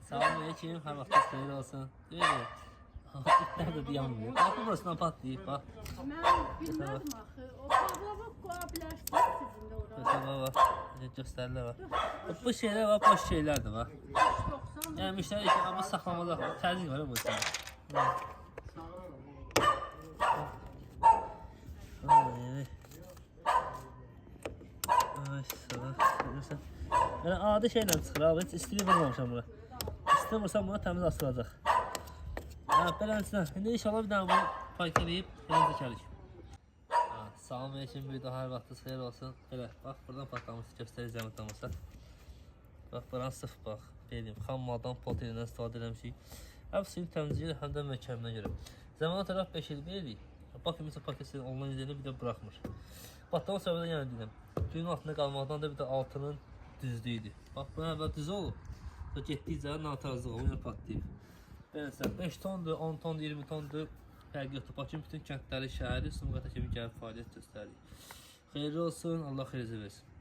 Selamünaleyküm, her vaxtınız xeyir olsun. Deyir, itlər də dayanmıyor. Bax, burasından patlayıb, bax. Mən bilmədim axı. O paglava qoya bilərsiniz sizin də ora. Mesela bax, göstərirlər bax. Bu şeylər var, boş şeylər də var. 90. Yəni müştəri ki, amma saxlamada təzyiq var bu işdə. Ay, sağ. Yəni adi şeylə çıxır abi, heç istili vurmamışam bura. İstili vursam buna təmiz asılacaq. Beləncədən, indi inşallah bir dənə bunu park edib, yanı dikərik. Salamünaleyküm, bir daha hər vaxtınız xeyir olsun. Belə, bax, buradan patlamış, göstərəcəm olmasa. Bax, buranı sıf bax, deyim, xam maldan polterindən istifadə eləmişik. Həm suyun təmizləyir, həm də mükəmmələ görə. Zəmanə tərəf 5 il veririk. Bax, mesela paketini online izləyəni bir də buraxmır. Batlama səbəbdən yəni deyirəm, suyun altında qalmaqdan da bir də altının düzlüyüdür. Bax, bu əvvəl düz olub, sonra getdikcə natarazlıq olub, yəni patlayıb. Beləsə, 5 tondur, 10 tondur, 20 tondur, fərqi yoxdur. Bakın, bütün kəndləri, şəhəri, Sumqata kimi gəlib fəaliyyət göstərir. Xeyirli olsun, Allah xeyirli versin.